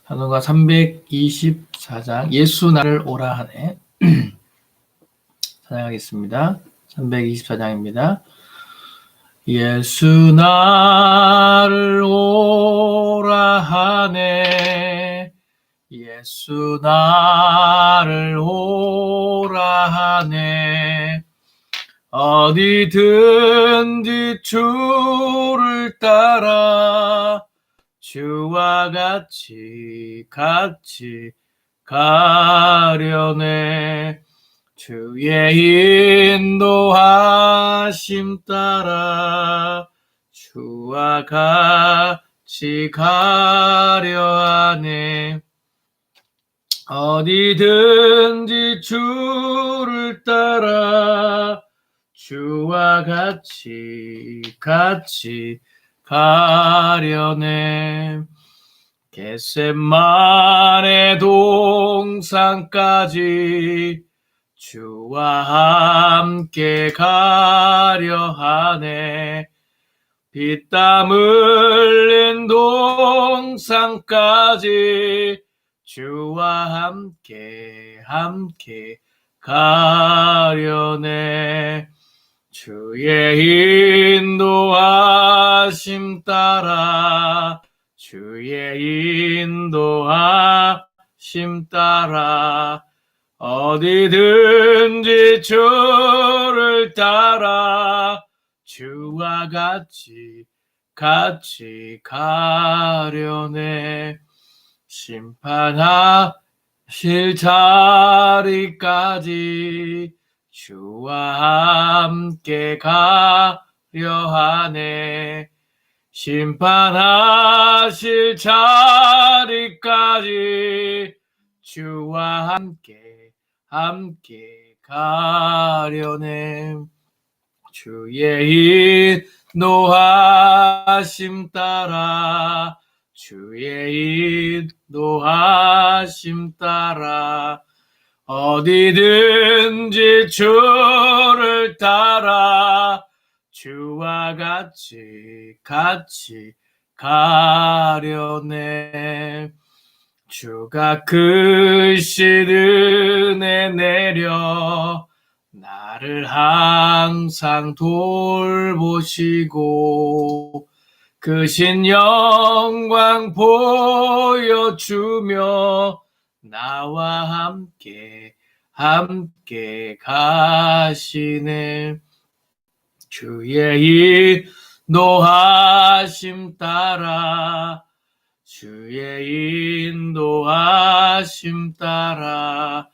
단어가 324장 예수 나를 오라 하네. 찬양하겠습니다. 324장입니다. 예수 나를 오라 하네. 예수 나를 오라 하네. 어디든지 주를 따라 주와 같이 가려네. 주의 인도하심 따라 주와 같이 가려 하네. 어디든지 주를 따라 주와 같이 가려네. 겟세마네 동산까지 주와 함께 가려 하네. 피땀 흘린 동산까지 주와 함께 가려네. 주의 인도하심 따라 주의 인도하심 따라 어디든지 주를 따라 주와 같이 가려네. 심판하실 자리까지 주와 함께 가려 하네. 심판하실 자리까지 주와 함께 가려네. 주의 인도하심 따라 주의 인도하심 따라 어디든지 주를 따라 주와 같이 가려네. 주가 크신 은혜 내려 나를 항상 돌보시고 크신 영광 보여주며 나와 함께 가시네. 주의 인도하심 따라 주의 인도하심 따라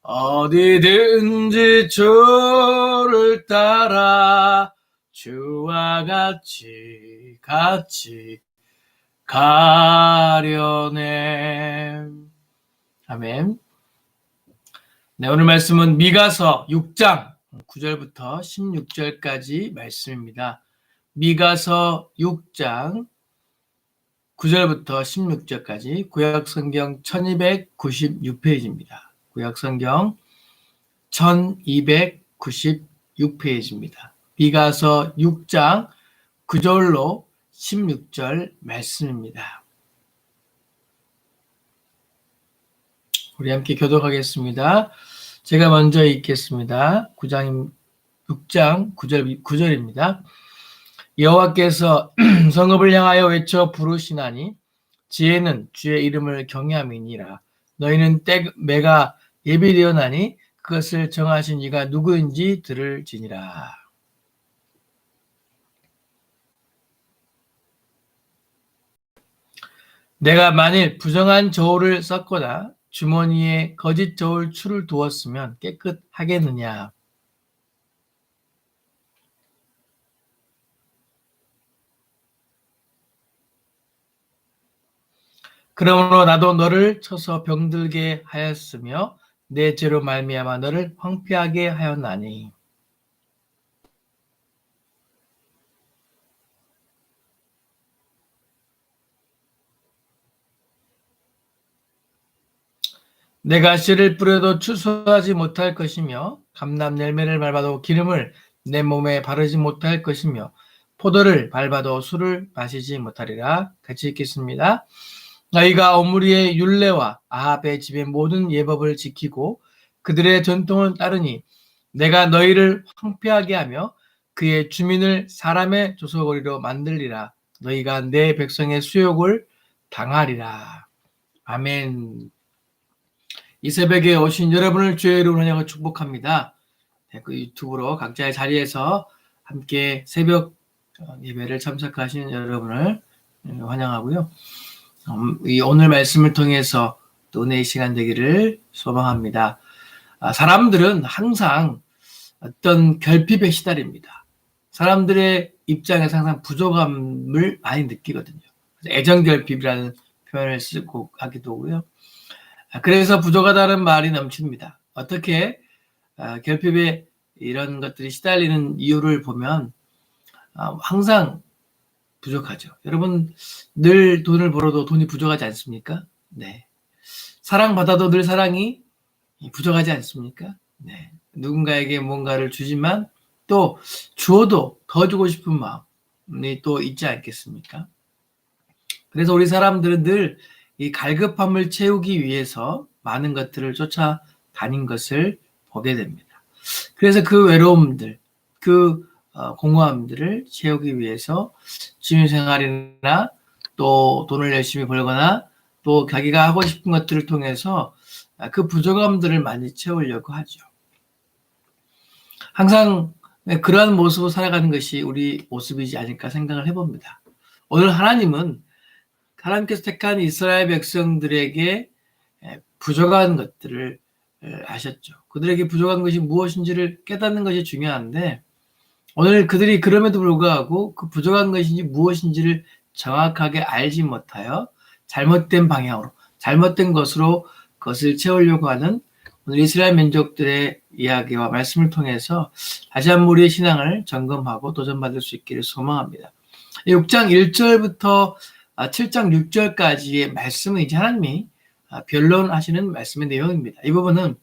어디든지 주를 따라 주와 같이 가려네. 아멘. 네, 오늘 말씀은 미가서 6장 9절부터 16절까지 말씀입니다. 미가서 6장 9절부터 16절까지 구약성경 1296페이지입니다. 구약성경 1296페이지입니다. 미가서 6장 9절로 16절 말씀입니다. 우리 함께 교독하겠습니다. 제가 먼저 읽겠습니다. 6장 9절입니다. 여호와께서 성읍을 향하여 외쳐 부르시나니 지혜는 주의 이름을 경외함이니라. 너희는 때매가 예비되었나니 그것을 정하신 이가 누구인지 들을지니라. 내가 만일 부정한 저울을 썼거나 주머니에 거짓 저울 추를 두었으면 깨끗하겠느냐. 그러므로 나도 너를 쳐서 병들게 하였으며 내 죄로 말미암아 너를 황폐하게 하였나니. 내가 씨를 뿌려도 추수하지 못할 것이며 감람 열매를 밟아도 기름을 내 몸에 바르지 못할 것이며 포도를 밟아도 술을 마시지 못하리라. 같이 읽겠습니다. 너희가 omri의 율례와 아합의 집의 모든 예법을 지키고 그들의 전통을 따르니 내가 너희를 황폐하게 하며 그의 주민을 사람의 조소거리로 만들리라. 너희가 내 백성의 수욕을 당하리라. 아멘. 이 새벽에 오신 여러분을 주의 이름으로 환영하고 축복합니다. 그 유튜브로 각자의 자리에서 함께 새벽 예배를 참석하시는 여러분을 환영하고요. 이 오늘 말씀을 통해서 또 은혜의 시간 되기를 소망합니다. 사람들은 항상 어떤 결핍에 시달립니다. 사람들의 입장에서 항상 부족함을 많이 느끼거든요. 애정결핍이라는 표현을 쓰고 하기도 하고요. 그래서 부족하다는 말이 넘칩니다. 어떻게 결핍에 이런 것들이 시달리는 이유를 보면 항상 부족하죠. 여러분 늘 돈을 벌어도 돈이 부족하지 않습니까? 네. 사랑받아도 늘 사랑이 부족하지 않습니까? 네. 누군가에게 뭔가를 주지만 또 주어도 더 주고 싶은 마음이 또 있지 않겠습니까? 그래서 우리 사람들은 늘 이 갈급함을 채우기 위해서 많은 것들을 쫓아다닌 것을 보게 됩니다. 그래서 그 외로움들, 그 공허함들을 채우기 위해서 취미생활이나 또 돈을 열심히 벌거나 또 자기가 하고 싶은 것들을 통해서 그 부족함들을 많이 채우려고 하죠. 항상 그러한 모습으로 살아가는 것이 우리 모습이지 않을까 생각을 해봅니다. 오늘 하나님께서 택한 이스라엘 백성들에게 부족한 것들을 아셨죠. 그들에게 부족한 것이 무엇인지를 깨닫는 것이 중요한데 오늘 그들이 그럼에도 불구하고 그 부족한 것인지 무엇인지를 정확하게 알지 못하여 잘못된 방향으로 잘못된 것으로 그것을 채우려고 하는 오늘 이스라엘 민족들의 이야기와 말씀을 통해서 다시 한번 우리의 신앙을 점검하고 도전받을 수 있기를 소망합니다. 6장 1절부터 7장 6절까지의 말씀은 이제 하나님이 변론하시는 말씀의 내용입니다. 이 부분은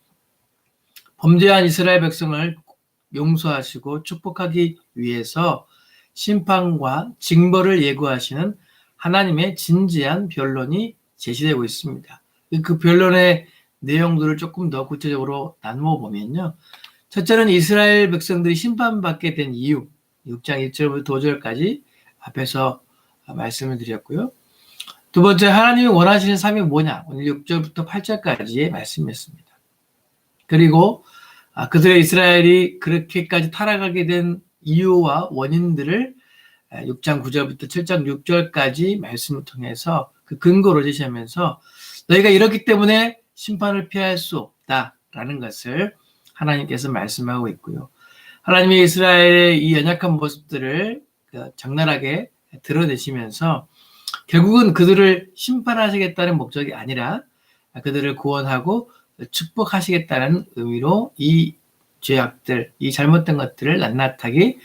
범죄한 이스라엘 백성을 용서하시고 축복하기 위해서 심판과 징벌을 예고하시는 하나님의 진지한 변론이 제시되고 있습니다. 그 변론의 내용들을 조금 더 구체적으로 나누어 보면요. 첫째는 이스라엘 백성들이 심판받게 된 이유, 6장 1절부터 5절까지 앞에서 말씀을 드렸고요. 두 번째, 하나님이 원하시는 삶이 뭐냐? 오늘 6절부터 8절까지의 말씀이었습니다. 그리고 그들의 이스라엘이 그렇게까지 타락하게 된 이유와 원인들을 6장 9절부터 7장 6절까지 말씀을 통해서 그 근거로 제시하면서 너희가 이렇기 때문에 심판을 피할 수 없다라는 것을 하나님께서 말씀하고 있고요. 하나님이 이스라엘의 이 연약한 모습들을 적나라하게 드러내시면서 결국은 그들을 심판하시겠다는 목적이 아니라 그들을 구원하고 축복하시겠다는 의미로 이 죄악들, 이 잘못된 것들을 낱낱하게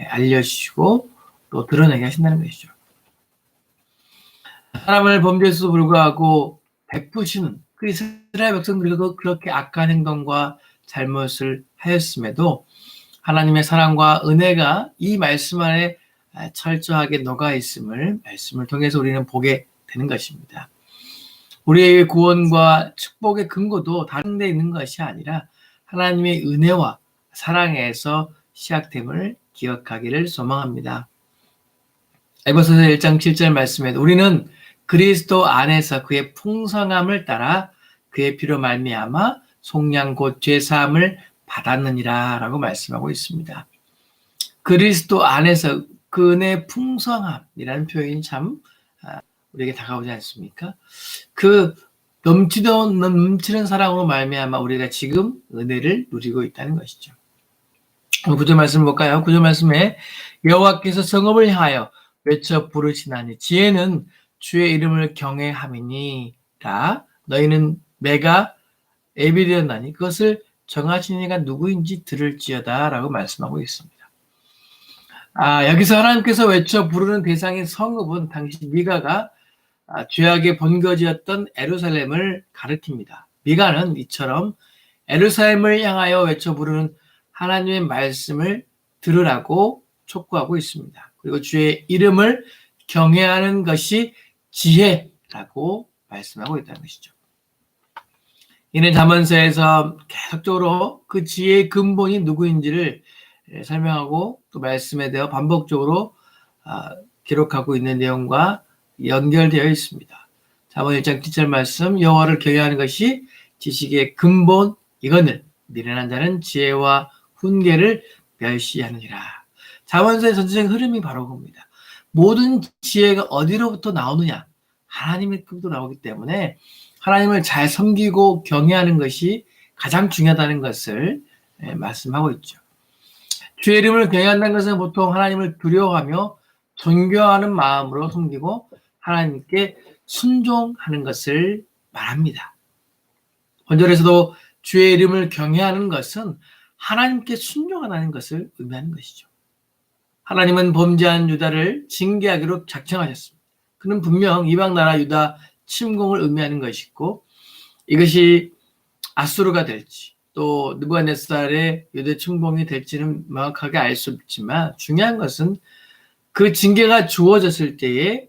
알려주시고 또 드러내게 하신다는 것이죠. 사람을 범죄에서도 불구하고 베푸시는 그 이스라엘 백성들이 그렇게 악한 행동과 잘못을 하였음에도 하나님의 사랑과 은혜가 이 말씀 안에 철저하게 녹아 있음을 말씀을 통해서 우리는 보게 되는 것입니다. 우리의 구원과 축복의 근거도 다른 데 있는 것이 아니라 하나님의 은혜와 사랑에서 시작됨을 기억하기를 소망합니다. 에베소서 1장 7절 말씀에도 우리는 그리스도 안에서 그의 풍성함을 따라 그의 피로 말미암아 속량 곧 죄사함을 받았느니라 라고 말씀하고 있습니다. 그리스도 안에서 그 은혜의 풍성함이라는 표현이 참 우리에게 다가오지 않습니까? 그 넘치는 사랑으로 말미암아 우리가 지금 은혜를 누리고 있다는 것이죠. 9절 말씀 볼까요? 9절 말씀에 여호와께서 성읍을 향하여 외쳐 부르시나니 지혜는 주의 이름을 경외함이니라. 너희는 내가 에비되었나니 그것을 정하신 이가 누구인지 들을지어다 라고 말씀하고 있습니다. 여기서 하나님께서 외쳐 부르는 대상인 성읍은 당시 미가가 죄악의 본거지였던 예루살렘을 가리킵니다. 미가는 이처럼 예루살렘을 향하여 외쳐 부르는 하나님의 말씀을 들으라고 촉구하고 있습니다. 그리고 주의 이름을 경외하는 것이 지혜라고 말씀하고 있다는 것이죠. 이는 잠언서에서 계속적으로 그 지혜의 근본이 누구인지를 설명하고 또 말씀에 대해 반복적으로 기록하고 있는 내용과 연결되어 있습니다. 잠언 1장 7절 말씀, 여호와를 경외하는 것이 지식의 근본 이거늘 미련한 자는 지혜와 훈계를 멸시하느니라. 잠언서의 전체적인 흐름이 바로 그겁니다. 모든 지혜가 어디로부터 나오느냐? 하나님의로부터 나오기 때문에 하나님을 잘 섬기고 경외하는 것이 가장 중요하다는 것을 말씀하고 있죠. 주의 이름을 경외한다는 것은 보통 하나님을 두려워하며 존경하는 마음으로 섬기고 하나님께 순종하는 것을 말합니다. 본절에서도 주의 이름을 경외하는 것은 하나님께 순종하는 것을 의미하는 것이죠. 하나님은 범죄한 유다를 징계하기로 작정하셨습니다. 그는 분명 이방 나라 유다 침공을 의미하는 것이고 이것이 아수르가 될지 또 느부갓네살의 유대 침공이 될지는 명확하게 알 수 없지만 중요한 것은 그 징계가 주어졌을 때에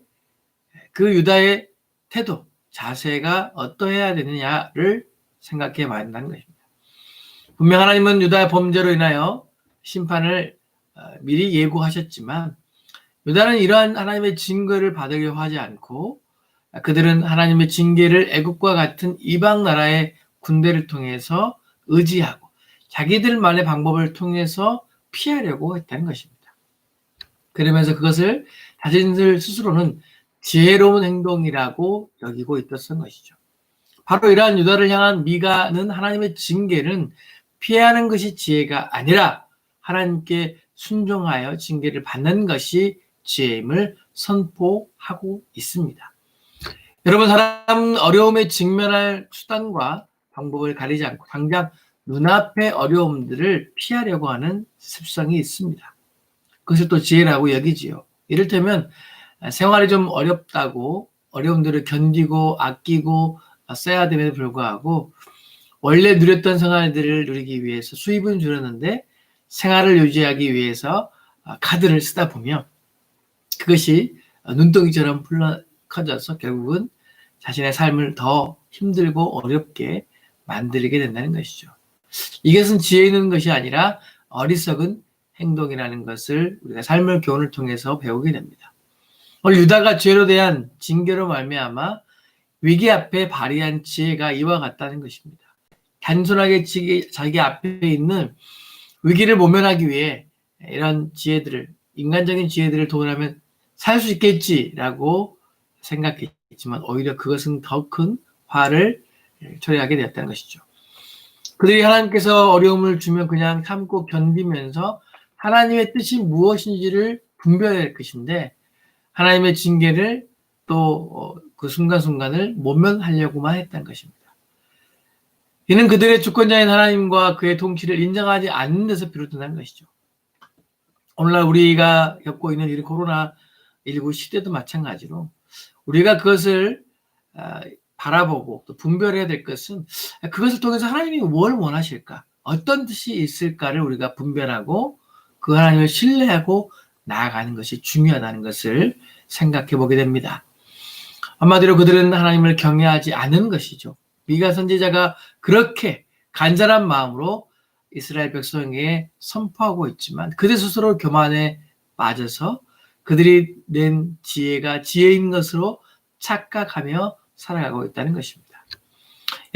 그 유다의 태도, 자세가 어떠해야 되느냐를 생각해 봐야 한다는 것입니다. 분명 하나님은 유다의 범죄로 인하여 심판을 미리 예고하셨지만 유다는 이러한 하나님의 징계를 받으려 하지 않고 그들은 하나님의 징계를 애국과 같은 이방 나라의 군대를 통해서 의지하고 자기들만의 방법을 통해서 피하려고 했다는 것입니다. 그러면서 그것을 자신들 스스로는 지혜로운 행동이라고 여기고 있었던 것이죠. 바로 이러한 유다를 향한 미가는 하나님의 징계는 피하는 것이 지혜가 아니라 하나님께 순종하여 징계를 받는 것이 지혜임을 선포하고 있습니다. 여러분, 사람 어려움에 직면할 수단과 방법을 가리지 않고 당장 눈앞의 어려움들을 피하려고 하는 습성이 있습니다. 그것을 또 지혜라고 여기지요. 이를테면 생활이 좀 어렵다고 어려움들을 견디고 아끼고 써야 됨에도 불구하고 원래 누렸던 생활들을 누리기 위해서 수입은 줄였는데 생활을 유지하기 위해서 카드를 쓰다 보면 그것이 눈덩이처럼 커져서 결국은 자신의 삶을 더 힘들고 어렵게 만들게 된다는 것이죠. 이것은 지혜 있는 것이 아니라 어리석은 행동이라는 것을 우리가 삶의 교훈을 통해서 배우게 됩니다. 오늘 유다가 죄로 대한 징계로 말미암아 위기 앞에 발휘한 지혜가 이와 같다는 것입니다. 단순하게 자기 앞에 있는 위기를 모면하기 위해 이런 지혜들을, 인간적인 지혜들을 동원하면 살 수 있겠지라고 생각했지만 오히려 그것은 더 큰 화를 초래하게 되었다는 것이죠. 그들이 하나님께서 어려움을 주면 그냥 참고 견디면서 하나님의 뜻이 무엇인지를 분별해야 할 것인데 하나님의 징계를 또 그 순간순간을 모면하려고만 했다는 것입니다. 이는 그들의 주권자인 하나님과 그의 통치를 인정하지 않는 데서 비롯된다는 것이죠. 오늘날 우리가 겪고 있는 이 코로나19 시대도 마찬가지로 우리가 그것을 바라보고 또 분별해야 될 것은 그것을 통해서 하나님이 뭘 원하실까? 어떤 뜻이 있을까를 우리가 분별하고 그 하나님을 신뢰하고 나아가는 것이 중요하다는 것을 생각해 보게 됩니다. 한마디로 그들은 하나님을 경외하지 않은 것이죠. 미가 선지자가 그렇게 간절한 마음으로 이스라엘 백성에게 선포하고 있지만 그들 스스로 교만에 빠져서 그들이 낸 지혜가 지혜인 것으로 착각하며 살아가고 있다는 것입니다.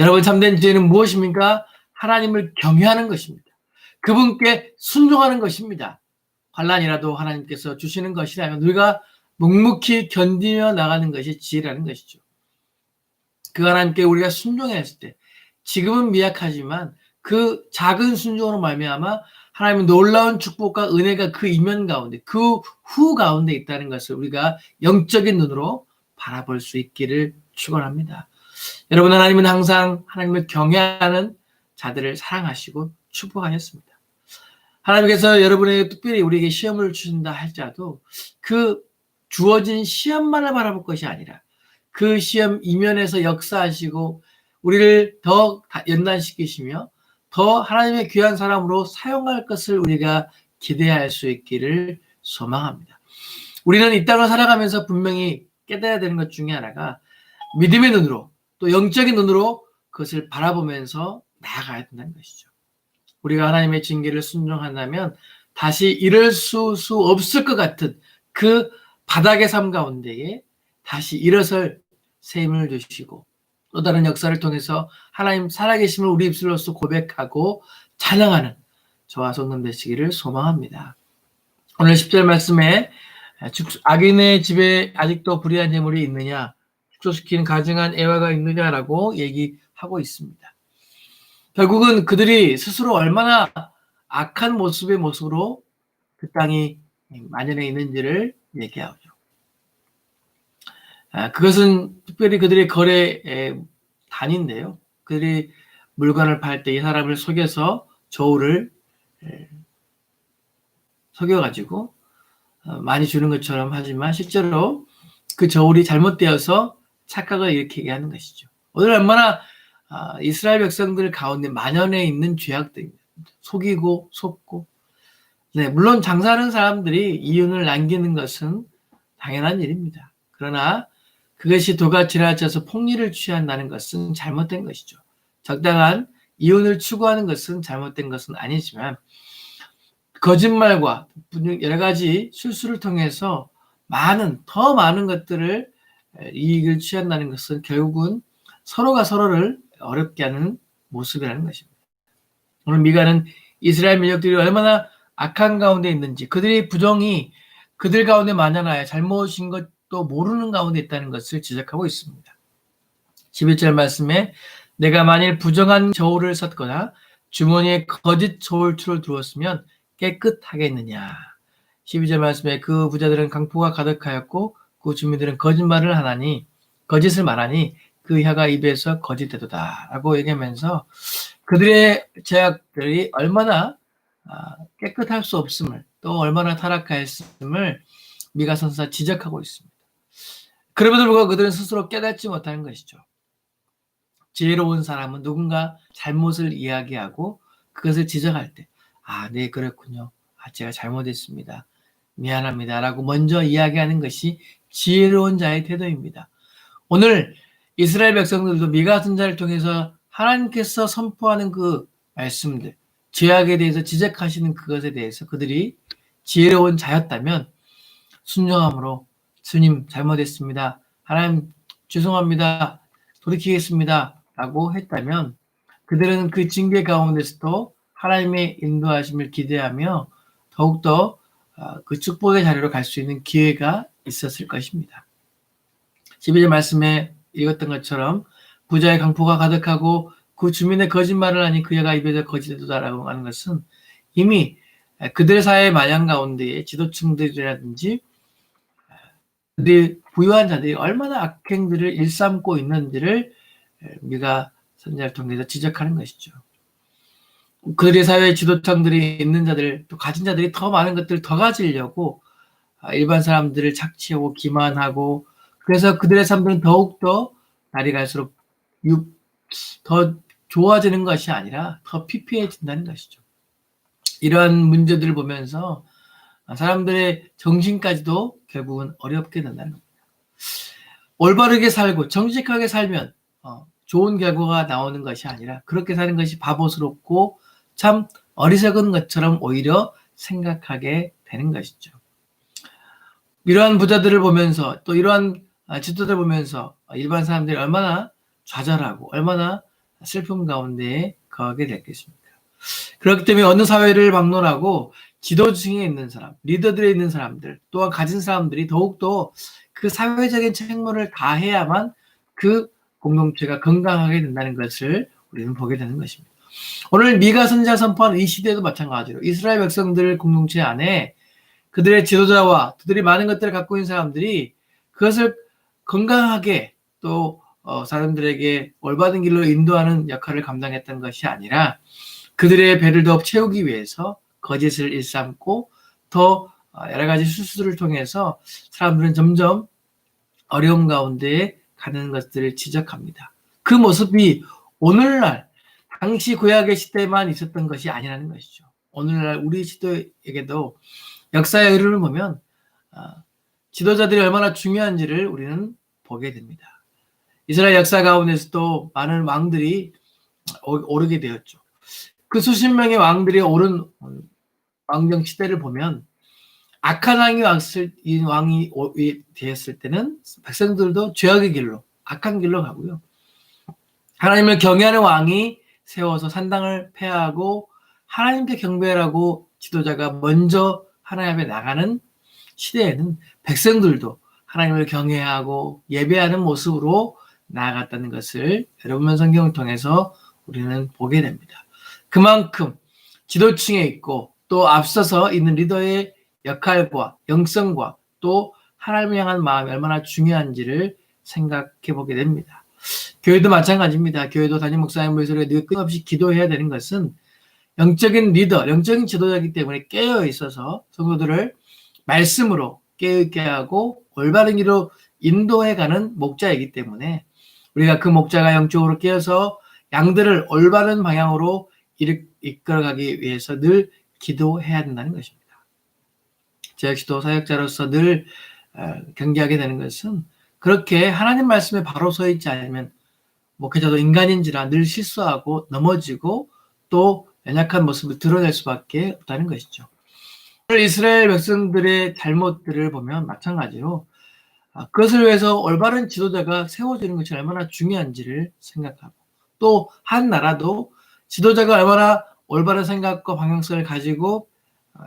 여러분, 참된 지혜는 무엇입니까? 하나님을 경외하는 것입니다. 그분께 순종하는 것입니다. 환난이라도 하나님께서 주시는 것이라면 우리가 묵묵히 견디며 나가는 것이 지혜라는 것이죠. 그 하나님께 우리가 순종했을 때 지금은 미약하지만 그 작은 순종으로 말미암아 하나님의 놀라운 축복과 은혜가 그 이면 가운데 그 후 가운데 있다는 것을 우리가 영적인 눈으로 바라볼 수 있기를 축원합니다. 여러분, 하나님은 항상 하나님을 경외하는 자들을 사랑하시고 축복하셨습니다. 하나님께서 여러분에게 특별히 우리에게 시험을 주신다 할지라도 그 주어진 시험만을 바라볼 것이 아니라 그 시험 이면에서 역사하시고 우리를 더 연단시키시며 더 하나님의 귀한 사람으로 사용할 것을 우리가 기대할 수 있기를 소망합니다. 우리는 이 땅을 살아가면서 분명히 깨달아야 되는 것 중에 하나가 믿음의 눈으로 또 영적인 눈으로 그것을 바라보면서 나아가야 된다는 것이죠. 우리가 하나님의 징계를 순종한다면 다시 일어설 수 없을 것 같은 그 바닥의 삶 가운데에 다시 일어설 새 힘을 주시고 또 다른 역사를 통해서 하나님 살아계심을 우리 입술로서 고백하고 찬양하는 저와 성도 되시기를 소망합니다. 오늘 10절 말씀에 악인의 집에 아직도 불의한 재물이 있느냐, 축소시킨 가증한 애화가 있느냐라고 얘기하고 있습니다. 결국은 그들이 스스로 얼마나 악한 모습으로 그 땅이 만연해 있는지를 얘기하죠. 그것은 특별히 그들의 거래 단인데요. 그들이 물건을 팔 때 이 사람을 속여서 저울을 속여가지고 많이 주는 것처럼 하지만 실제로 그 저울이 잘못되어서 착각을 일으키게 하는 것이죠. 오늘 얼마나 이스라엘 백성들 가운데 만연해 있는 죄악들입니다. 속이고 속고. 네, 물론 장사하는 사람들이 이윤을 남기는 것은 당연한 일입니다. 그러나 그것이 도가 지나쳐서 폭리를 취한다는 것은 잘못된 것이죠. 적당한 이윤을 추구하는 것은 잘못된 것은 아니지만 거짓말과 여러 가지 실수를 통해서 더 많은 것들을 이익을 취한다는 것은 결국은 서로가 서로를 어렵게 하는 모습이라는 것입니다. 오늘 미가는 이스라엘 민족들이 얼마나 악한 가운데 있는지, 그들의 부정이 그들 가운데 만연하여 잘못인 것도 모르는 가운데 있다는 것을 지적하고 있습니다. 11절 말씀에 내가 만일 부정한 저울을 샀거나 주머니에 거짓 저울추를 두었으면 깨끗하겠느냐. 12절 말씀에 그 부자들은 강포가 가득하였고 그 주민들은 거짓을 말하니 그 혀가 입에서 거짓되도다 라고 얘기하면서 그들의 죄악들이 얼마나 깨끗할 수 없음을 또 얼마나 타락하였음을 미가 선지자가 지적하고 있습니다. 그럼에도 불구하고 그들은 스스로 깨닫지 못하는 것이죠. 지혜로운 사람은 누군가 잘못을 이야기하고 그것을 지적할 때 네, 그렇군요. 제가 잘못했습니다. 미안합니다. 라고 먼저 이야기하는 것이 지혜로운 자의 태도입니다. 오늘 이스라엘 백성들도 미가 선지자를 통해서 하나님께서 선포하는 그 말씀들, 죄악에 대해서 지적하시는 그것에 대해서 그들이 지혜로운 자였다면 순종함으로 주님 잘못했습니다. 하나님 죄송합니다. 돌이키겠습니다. 라고 했다면 그들은 그 징계 가운데서도 하나님의 인도하심을 기대하며 더욱더 그 축복의 자리로 갈 수 있는 기회가 있었을 것입니다. 12절 말씀에 읽었던 것처럼 부자의 강포가 가득하고 그 주민의 거짓말을 하니 그 여가 입에서 거짓되도다라고 하는 것은 이미 그들의 사회의 마냥 가운데에 지도층들이라든지 그들이 부유한 자들이 얼마나 악행들을 일삼고 있는지를 미가 선지자를 통해서 지적하는 것이죠. 그들의 사회의 지도층들이 있는 자들, 또 가진 자들이 더 많은 것들을 더 가지려고 일반 사람들을 착취하고 기만하고 그래서 그들의 삶들은 더욱더 날이 갈수록 더 좋아지는 것이 아니라 더 피폐해진다는 것이죠. 이러한 문제들을 보면서 사람들의 정신까지도 결국은 어렵게 된다는 겁니다. 올바르게 살고 정직하게 살면 좋은 결과가 나오는 것이 아니라 그렇게 사는 것이 바보스럽고 참 어리석은 것처럼 오히려 생각하게 되는 것이죠. 이러한 부자들을 보면서 또 이러한 지도자들 보면서 일반 사람들이 얼마나 좌절하고 얼마나 슬픔 가운데 거하게 됐겠습니까? 그렇기 때문에 어느 사회를 막론하고 지도층에 있는 사람, 리더들에 있는 사람들, 또한 가진 사람들이 더욱더 그 사회적인 책무를 다해야만 그 공동체가 건강하게 된다는 것을 우리는 보게 되는 것입니다. 오늘 미가 선지자가 선포한 이 시대도 마찬가지로 이스라엘 백성들 공동체 안에 그들의 지도자와 그들이 많은 것들을 갖고 있는 사람들이 그것을 건강하게 또 사람들에게 올바른 길로 인도하는 역할을 감당했던 것이 아니라 그들의 배를 더 채우기 위해서 거짓을 일삼고 더 여러 가지 실수를 통해서 사람들은 점점 어려움 가운데 가는 것들을 지적합니다. 그 모습이 오늘날 당시 구약의 시대만 있었던 것이 아니라는 것이죠. 오늘날 우리 시대에게도 역사의 흐름을 보면 지도자들이 얼마나 중요한지를 우리는 보게 됩니다. 이스라엘 역사 가운데서도 많은 왕들이 오르게 되었죠. 그 수십 명의 왕들이 오른 왕정 시대를 보면 악한 왕이 되었을 때는 백성들도 죄악의 길로, 악한 길로 가고요. 하나님을 경외하는 왕이 세워서 산당을 폐하고 하나님께 경배하라고 지도자가 먼저 하나님 앞에 나가는 시대에는 백성들도 하나님을 경외하고 예배하는 모습으로 나아갔다는 것을 여러분 성경을 통해서 우리는 보게 됩니다. 그만큼 지도층에 있고 또 앞서서 있는 리더의 역할과 영성과 또 하나님을 향한 마음이 얼마나 중요한지를 생각해 보게 됩니다. 교회도 마찬가지입니다. 교회도 담임 목사님 모시고 늘 끊임없이 기도해야 되는 것은 영적인 리더, 영적인 지도자이기 때문에 깨어 있어서 성도들을 말씀으로 깨어있게 하고 올바른 길로 인도해가는 목자이기 때문에 우리가 그 목자가 영적으로 깨어서 양들을 올바른 방향으로 이끌어가기 위해서 늘 기도해야 된다는 것입니다. 제 역시도 사역자로서 늘 경계하게 되는 것은 그렇게 하나님 말씀에 바로 서 있지 않으면 목회자도 인간인지라 늘 실수하고 넘어지고 또 연약한 모습을 드러낼 수밖에 없다는 것이죠. 오늘 이스라엘 백성들의 잘못들을 보면 마찬가지로 그것을 위해서 올바른 지도자가 세워지는 것이 얼마나 중요한지를 생각하고 또 한 나라도 지도자가 얼마나 올바른 생각과 방향성을 가지고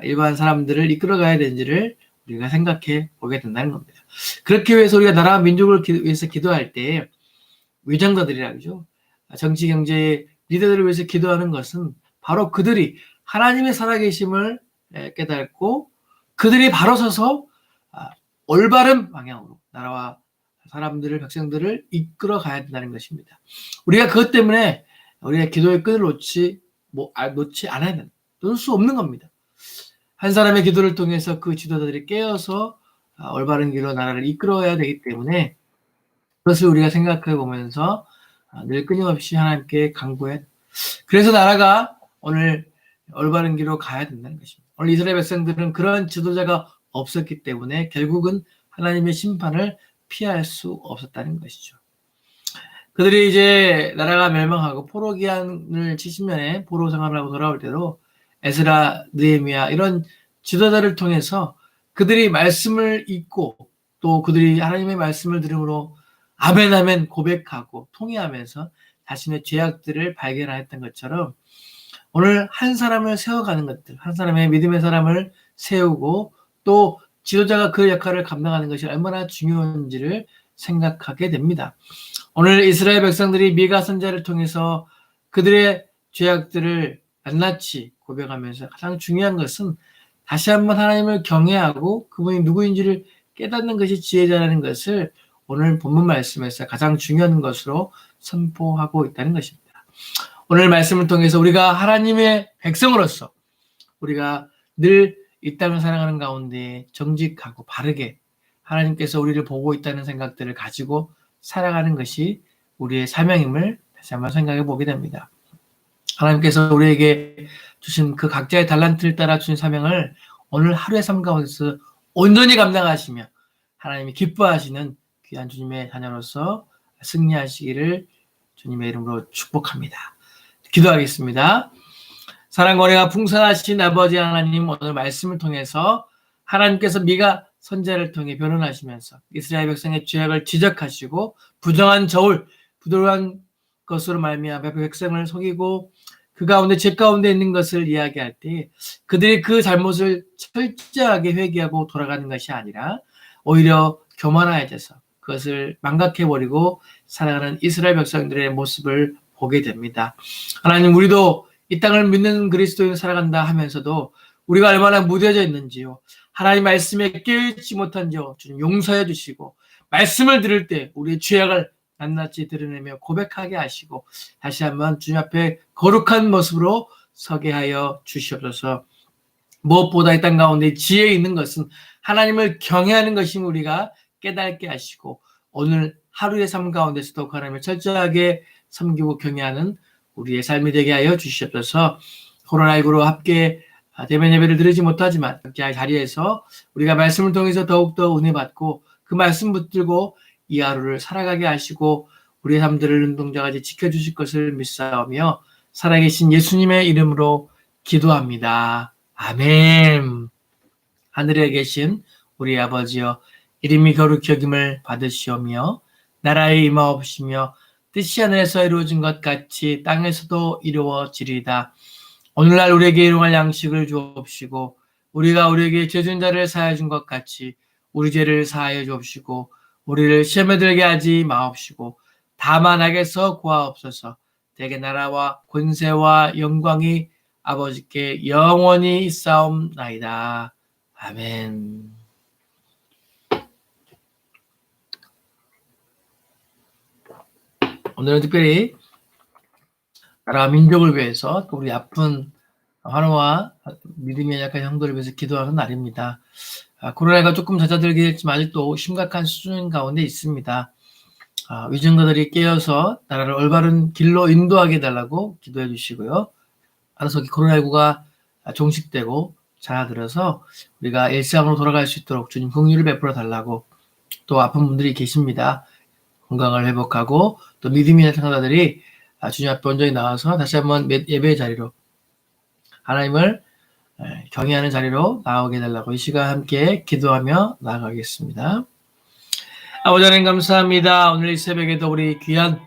일반 사람들을 이끌어가야 되는지를 우리가 생각해 보게 된다는 겁니다. 그렇기 위해서 우리가 나라와 민족을 위해서 기도할 때 위정자들이라고 하죠. 정치, 경제 리더들을 위해서 기도하는 것은 바로 그들이 하나님의 살아계심을 깨닫고 그들이 바로 서서 올바른 방향으로 나라와 사람들을, 백성들을 이끌어 가야 된다는 것입니다. 우리가 그것 때문에 우리가 기도의 끈을 놓지 않아야 된다. 놓을 수 없는 겁니다. 한 사람의 기도를 통해서 그 지도자들이 깨어서 올바른 길로 나라를 이끌어야 되기 때문에 그것을 우리가 생각해 보면서 늘 끊임없이 하나님께 간구해. 그래서 나라가 오늘 올바른 길로 가야 된다는 것입니다. 오늘 이스라엘 백성들은 그런 지도자가 없었기 때문에 결국은 하나님의 심판을 피할 수 없었다는 것이죠. 그들이 이제 나라가 멸망하고 포로 기한을 70년에 포로 생활을 하고 돌아올 때도 에스라, 느헤미야 이런 지도자를 통해서 그들이 말씀을 읽고 또 그들이 하나님의 말씀을 들음으로 아멘 아멘 고백하고 통회하면서 자신의 죄악들을 발견했던 것처럼 오늘 한 사람을 세워가는 것들, 한 사람의 믿음의 사람을 세우고 또 지도자가 그 역할을 감당하는 것이 얼마나 중요한지를 생각하게 됩니다. 오늘 이스라엘 백성들이 미가 선지자를 통해서 그들의 죄악들을 낱낱이 고백하면서 가장 중요한 것은 다시 한번 하나님을 경외하고 그분이 누구인지를 깨닫는 것이 지혜자라는 것을 오늘 본문 말씀에서 가장 중요한 것으로 선포하고 있다는 것입니다. 오늘 말씀을 통해서 우리가 하나님의 백성으로서 우리가 늘 이 땅을 살아가는 가운데 정직하고 바르게 하나님께서 우리를 보고 있다는 생각들을 가지고 살아가는 것이 우리의 사명임을 다시 한번 생각해 보게 됩니다. 하나님께서 우리에게 주신 그 각자의 달란트를 따라 주신 사명을 오늘 하루의 삶 가운데서 온전히 감당하시며 하나님이 기뻐하시는 귀한 주님의 자녀로서 승리하시기를 주님의 이름으로 축복합니다. 기도하겠습니다. 사랑과 은혜가 풍성하신 아버지 하나님, 오늘 말씀을 통해서 하나님께서 미가 선지자를 통해 변론하시면서 이스라엘 백성의 죄악을 지적하시고 부정한 저울, 부도한 것으로 말미암아 백성을 속이고 그 가운데 죄 가운데 있는 것을 이야기할 때 그들이 그 잘못을 철저하게 회개하고 돌아가는 것이 아니라 오히려 교만해져서 그것을 망각해버리고 살아가는 이스라엘 백성들의 모습을 보게 됩니다. 하나님, 우리도 이 땅을 믿는 그리스도인 살아간다 하면서도 우리가 얼마나 무뎌져 있는지요. 하나님 말씀에 깨어있지 못한지요. 주님 용서해 주시고 말씀을 들을 때 우리의 죄악을 낱낱이 드러내며 고백하게 하시고 다시 한번 주님 앞에 거룩한 모습으로 서게 하여 주시옵소서. 무엇보다 이 땅 가운데 지혜 있는 것은 하나님을 경외하는 것임을 우리가 깨닫게 하시고 오늘 하루의 삶 가운데서도 하나님을 철저하게 섬기고 경외하는 우리의 삶이 되게 하여 주시옵소서. 코로나19로 함께 대면 예배를 드리지 못하지만 각자의 자리에서 우리가 말씀을 통해서 더욱더 은혜 받고 그 말씀 붙들고 이 하루를 살아가게 하시고 우리의 삶들을 눈동자같이 지켜주실 것을 믿사오며 살아계신 예수님의 이름으로 기도합니다. 아멘. 하늘에 계신 우리 아버지여, 이름이 거룩히 여김을 받으시오며 나라의 임하옵시며 뜻이 하늘에서 이루어진 것 같이 땅에서도 이루어지리이다. 오늘날 우리에게 일용할 양식을 주옵시고 우리가 우리에게 죄 진 자를 사하여 준 것 같이 우리 죄를 사하여 주옵시고 우리를 시험에 들게 하지 마옵시고 다만 악에서 구하옵소서. 대개 나라와 권세와 영광이 아버지께 영원히 있사옵나이다. 아멘. 오늘은 특별히 나라 민족을 위해서 또 우리 아픈 환우와 믿음이 약한 형들을 위해서 기도하는 날입니다. 코로나가 조금 잦아들긴 했지만 아직도 심각한 수준 가운데 있습니다. 위증자들이 깨어서 나라를 올바른 길로 인도하게 해달라고 기도해 주시고요. 알아서 코로나19가 종식되고 잦아들어서 우리가 일상으로 돌아갈 수 있도록 주님 긍휼을 베풀어 달라고, 또 아픈 분들이 계십니다. 건강을 회복하고 또 믿음이 있는 성도들이 주님 앞에 온전히 나와서 다시 한번 예배의 자리로, 하나님을 경외하는 자리로 나오게 해달라고 이 시간 함께 기도하며 나아가겠습니다. 아버지 하나님 감사합니다. 오늘 이 새벽에도 우리 귀한